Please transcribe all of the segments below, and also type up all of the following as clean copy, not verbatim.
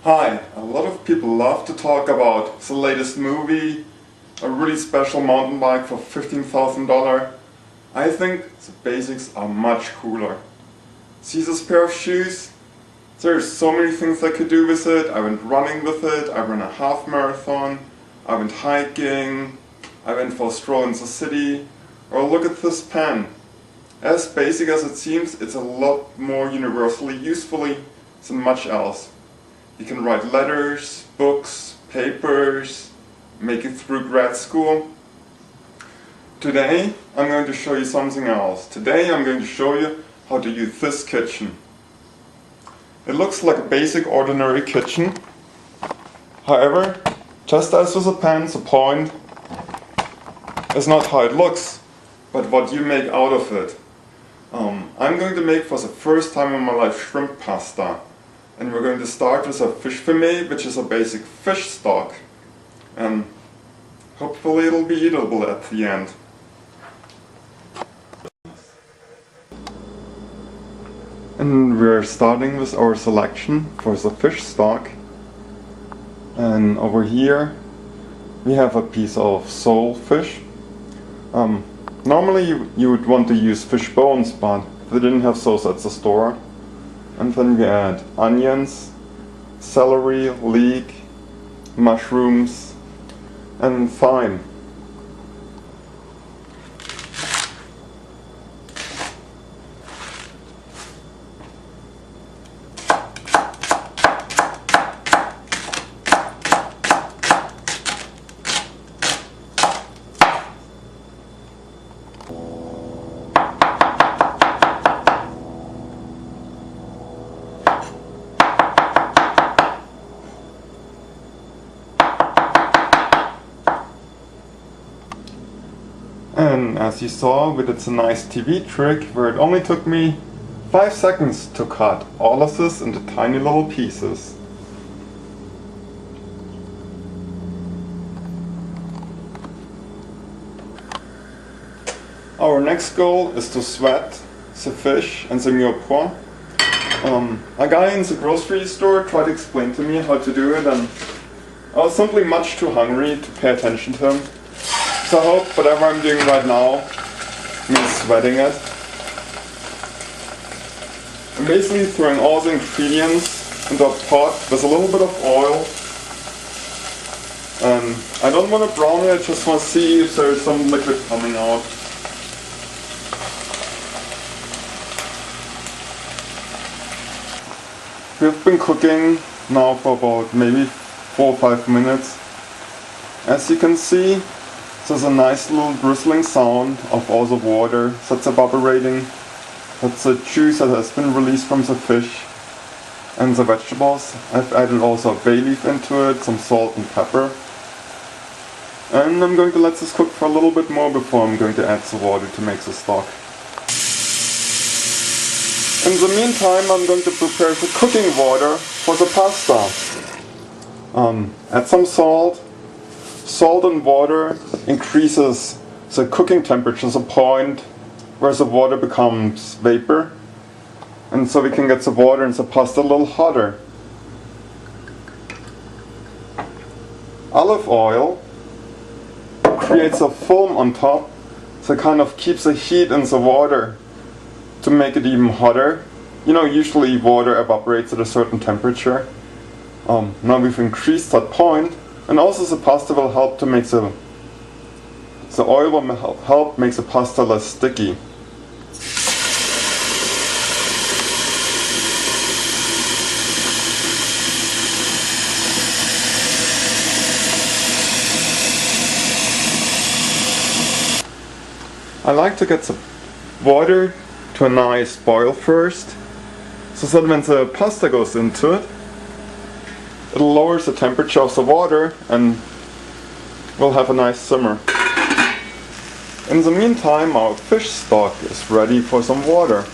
Hi, a lot of people love to talk about the latest movie, a really special mountain bike for $15,000. I think the basics are much cooler. See this pair of shoes? There's so many things I could do with it. I went running with it, I ran a half marathon, I went hiking, I went for a stroll in the city. Or look at this pen. As basic as it seems, it's a lot more universally useful than much else. You can write letters, books, papers, make it through grad school. Today I'm going to show you something else. Today I'm going to show you how to use this kitchen. It looks like a basic ordinary kitchen. However, just as with a pen, the point is not how it looks, but what you make out of it. I'm going to make for the first time in my life shrimp pasta. And we're going to start with a fish fumet, which is a basic fish stock. And hopefully it'll be eatable at the end. And we're starting with our selection for the fish stock. And over here we have a piece of sole fish. Normally you would want to use fish bones, but they didn't have those at the store. And then we add onions, celery, leek, mushrooms, and thyme. And as you saw, we did a nice TV trick where it only took me 5 seconds to cut all of this into tiny little pieces. Our next goal is to sweat the fish and the mirepoix. A guy in the grocery store tried to explain to me how to do it, and I was simply much too hungry to pay attention to him. So I hope whatever I'm doing right now means sweating it. I'm basically throwing all the ingredients into a pot with a little bit of oil. And I don't want to brown it, I just want to see if there's some liquid coming out. We've been cooking now for about maybe 4 or 5 minutes. As you can see, there's a nice little drizzling sound of all the water that's evaporating. That's the juice that has been released from the fish and the vegetables. I've added also a bay leaf into it, some salt and pepper. And I'm going to let this cook for a little bit more before I'm going to add the water to make the stock. In the meantime, I'm going to prepare the cooking water for the pasta. Add some salt. Salt and water increases the cooking temperature to a point where the water becomes vapor, and so we can get the water and the pasta a little hotter. Olive oil creates a film on top, so it kind of keeps the heat in the water to make it even hotter. You know, usually water evaporates at a certain temperature. Now we've increased that point. And also the pasta will help to make the oil will help make the pasta less sticky. I like to get the water to a nice boil first, so that when the pasta goes into it, it lowers the temperature of the water and we'll have a nice simmer. In the meantime, our fish stock is ready for some water.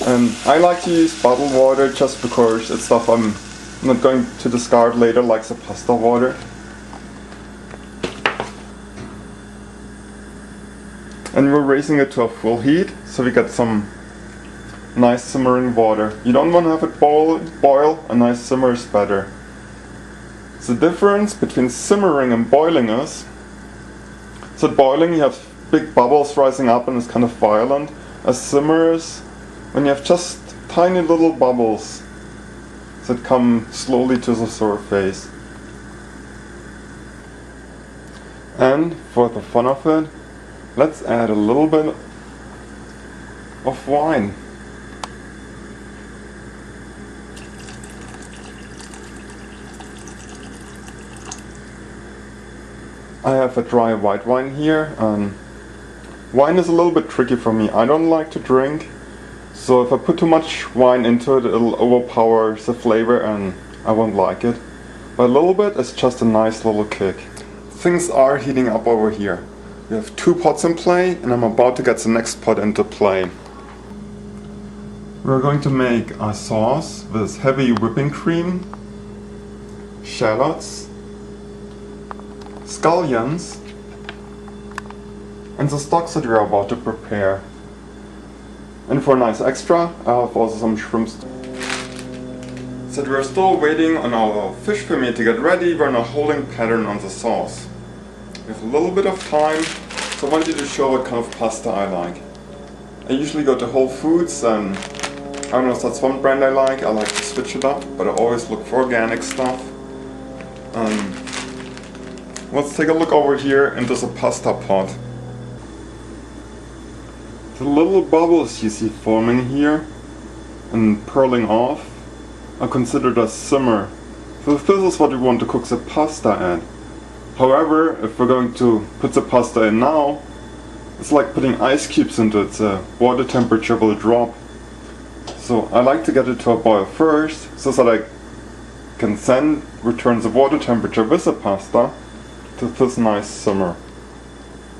And I like to use bottled water just because it's stuff I'm not going to discard later, like the pasta water. And we're raising it to a full heat, so we get some nice simmering water. You don't want to have it boil, a nice simmer is better. The difference between simmering and boiling is, so at boiling you have big bubbles rising up and it's kind of violent. A simmer is when you have just tiny little bubbles that come slowly to the surface. And for the fun of it, let's add a little bit of wine. I have a dry white wine here. Wine is a little bit tricky for me. I don't like to drink, so if I put too much wine into it, it'll overpower the flavor and I won't like it. But a little bit is just a nice little kick. Things are heating up over here. We have 2 pots in play and I'm about to get the next pot into play. We're going to make a sauce with heavy whipping cream, shallots, scallions, and the stocks that we are about to prepare. And for a nice extra, I have also some shrimps. So we're still waiting on our fish fumet to get ready. We're in a holding pattern on the sauce. We have a little bit of time, so I want you to show what kind of pasta I like. I usually go to Whole Foods and I don't know if that's one brand I like to switch it up, but I always look for organic stuff. Let's take a look over here into the pasta pot. The little bubbles you see forming here and purling off are considered a simmer. So this is what we want to cook the pasta at. However, if we're going to put the pasta in now, it's like putting ice cubes into it. The water temperature will drop. So I like to get it to a boil first, so that I can then return the water temperature with the pasta to this nice simmer.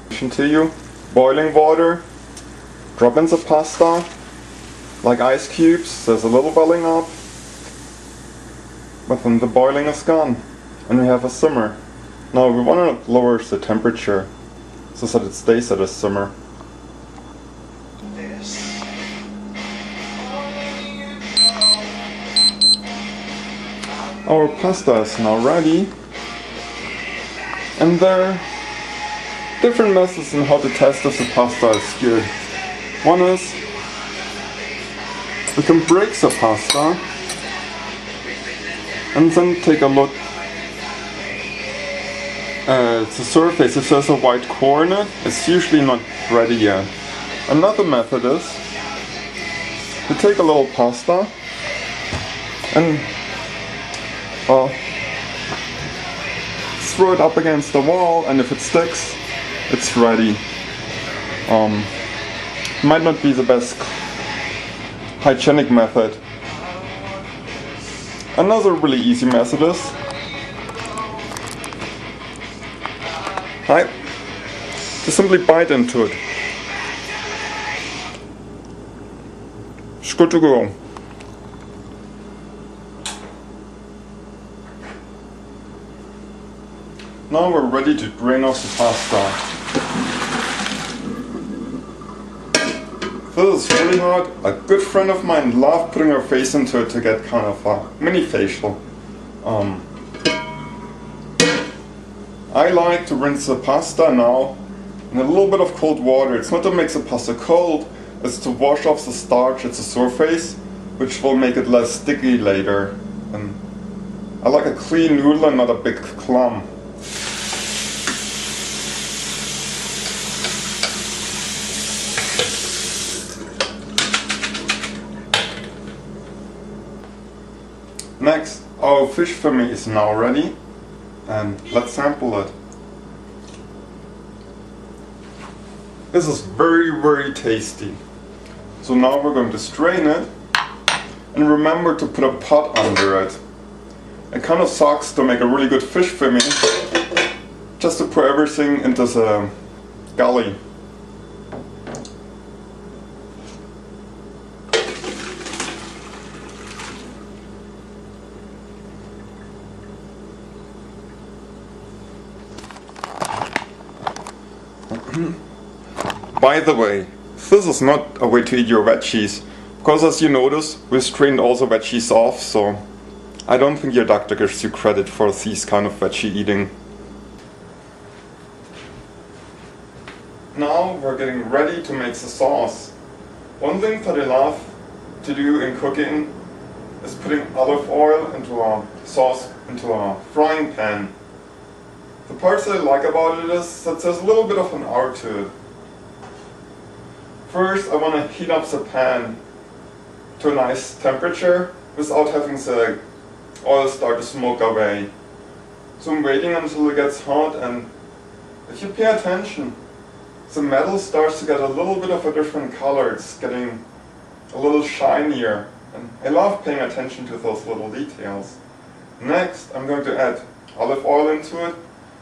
To you, boiling water, drop in the pasta, like ice cubes, there's a little welling up, but then the boiling is gone, and we have a simmer. Now we want to lower the temperature, so that it stays at a simmer. Our pasta is now ready, and there are different methods on how to test if the pasta is good. One is, we can break the pasta and then take a look at the surface. If there's a white core in it, it's usually not ready yet. Another method is to take a little pasta and throw it up against the wall, and if it sticks, it's ready. Might not be the best hygienic method. Another really easy method is to simply bite into it. It's good to go. Now we're ready to drain off the pasta. This is really hard. A good friend of mine loved putting her face into it to get kind of a mini facial. I like to rinse the pasta now in a little bit of cold water. It's not to make the pasta cold, it's to wash off the starch at the surface, which will make it less sticky later. And I like a clean noodle and not a big clump. Next, our fish fumet is now ready, and let's sample it. This is very, very tasty. So now we're going to strain it, and remember to put a pot under it. It kind of sucks to make a really good fish fumet, just to put everything into the gully. By the way, this is not a way to eat your veggies. Because as you notice, we strained all the veggies off, so I don't think your doctor gives you credit for these kind of veggie eating. Now we're getting ready to make the sauce. One thing that I love to do in cooking is putting olive oil into a frying pan. The parts that I like about it is that there's a little bit of an art to it. First, I want to heat up the pan to a nice temperature without having the oil start to smoke away. So I'm waiting until it gets hot, and if you pay attention, the metal starts to get a little bit of a different color. It's getting a little shinier, and I love paying attention to those little details. Next, I'm going to add olive oil into it,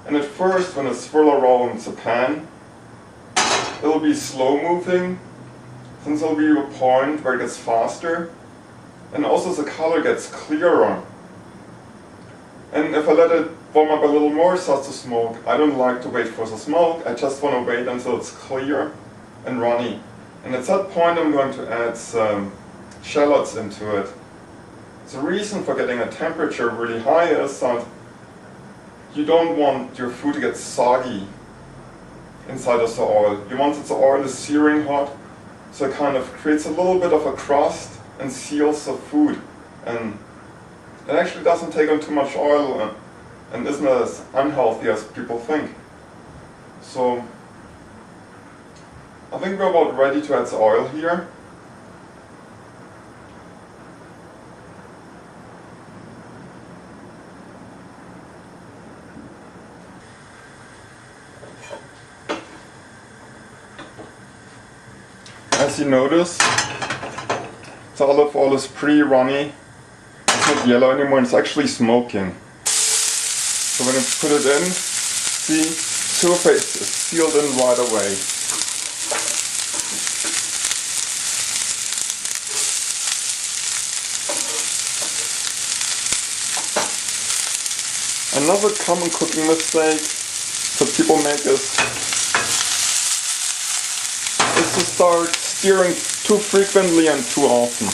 and at first when it swirls around the pan, it'll be slow moving, then there'll be a point where it gets faster, and also the color gets clearer. And if I let it warm up a little more, it starts to smoke. I don't like to wait for the smoke, I just want to wait until it's clear and runny. And at that point I'm going to add some shallots into it. The reason for getting a temperature really high is that you don't want your food to get soggy inside of the oil. You want that the oil is searing hot, so it kind of creates a little bit of a crust and seals the food. And it actually doesn't take on too much oil and isn't as unhealthy as people think. So I think we're about ready to add the oil here. As you notice, the olive oil is pretty runny. It's not yellow anymore, it's actually smoking. So when you put it in, see, surface is sealed in right away. Another common cooking mistake that people make is to start stirring too frequently and too often.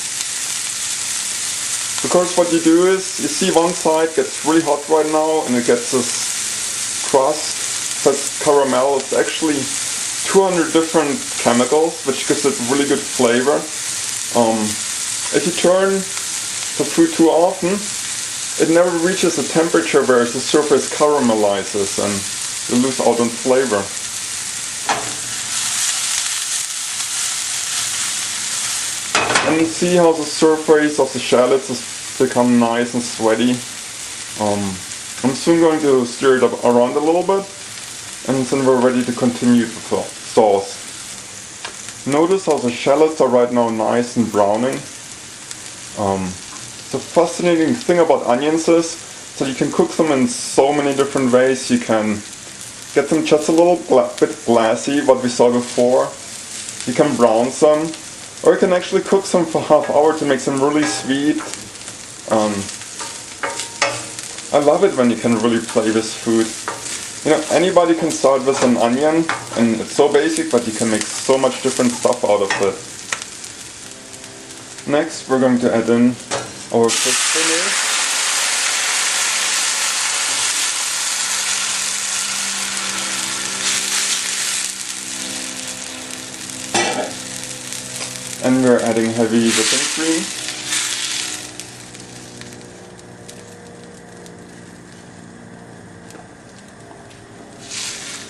Because what you do is, you see one side gets really hot right now and it gets this crust that's caramel. It's actually 200 different chemicals, which gives it really good flavor. If you turn the food too often, it never reaches a temperature where the surface caramelizes and you lose out on flavor. And see how the surface of the shallots has become nice and sweaty. I'm soon going to stir it up around a little bit, and then we're ready to continue the sauce. Notice how the shallots are right now nice and browning. The fascinating thing about onions is that you can cook them in so many different ways. You can get them just a little bit glassy, what we saw before. You can brown them. Or you can actually cook them for half hour to make them really sweet. I love it when you can really play with food. You know, anybody can start with an onion, and it's so basic, but you can make so much different stuff out of it. Next, we're going to add in our fish fillet. And we're adding heavy whipping cream.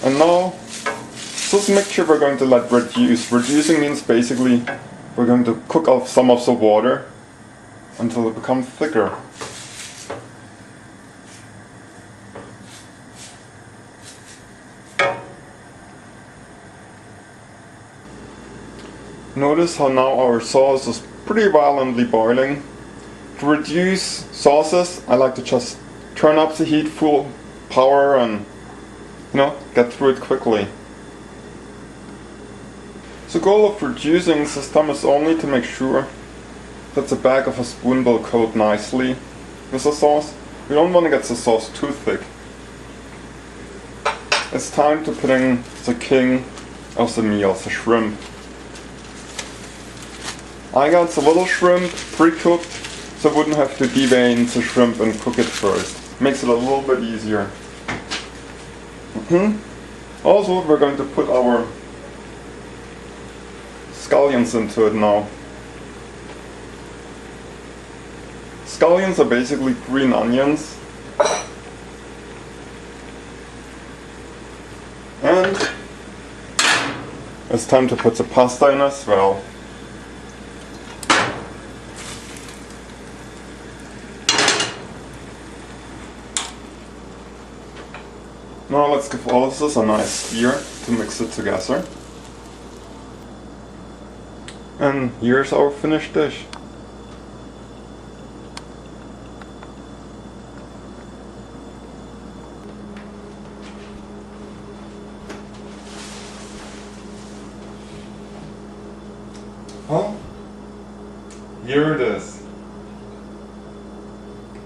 And now, this mixture we're going to let reduce. Reducing means basically we're going to cook off some of the water until it becomes thicker. Notice how now our sauce is pretty violently boiling. To reduce sauces, I like to just turn up the heat full power and, get through it quickly. The goal of reducing the system is only to make sure that the back of a spoon will coat nicely with the sauce. We don't want to get the sauce too thick. It's time to put in the king of the meal, the shrimp. I got the little shrimp pre-cooked, so I wouldn't have to devein the shrimp and cook it first. Makes it a little bit easier. Also, we're going to put our scallions into it now. Scallions are basically green onions. And it's time to put the pasta in as well. Now let's give all of this a nice stir to mix it together. And here's our finished dish. Well, here it is.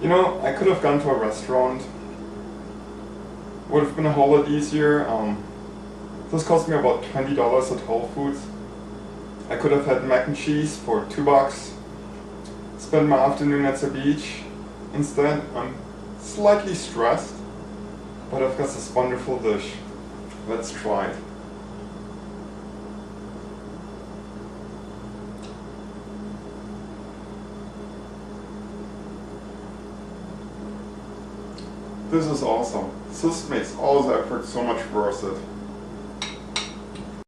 You know, I could have gone to a restaurant. Would have been a whole lot easier. This cost me about $20 at Whole Foods. I could have had mac and cheese for $2. Spend my afternoon at the beach. Instead, I'm slightly stressed, but I've got this wonderful dish. Let's try it. This is awesome. This makes all the effort so much worth it.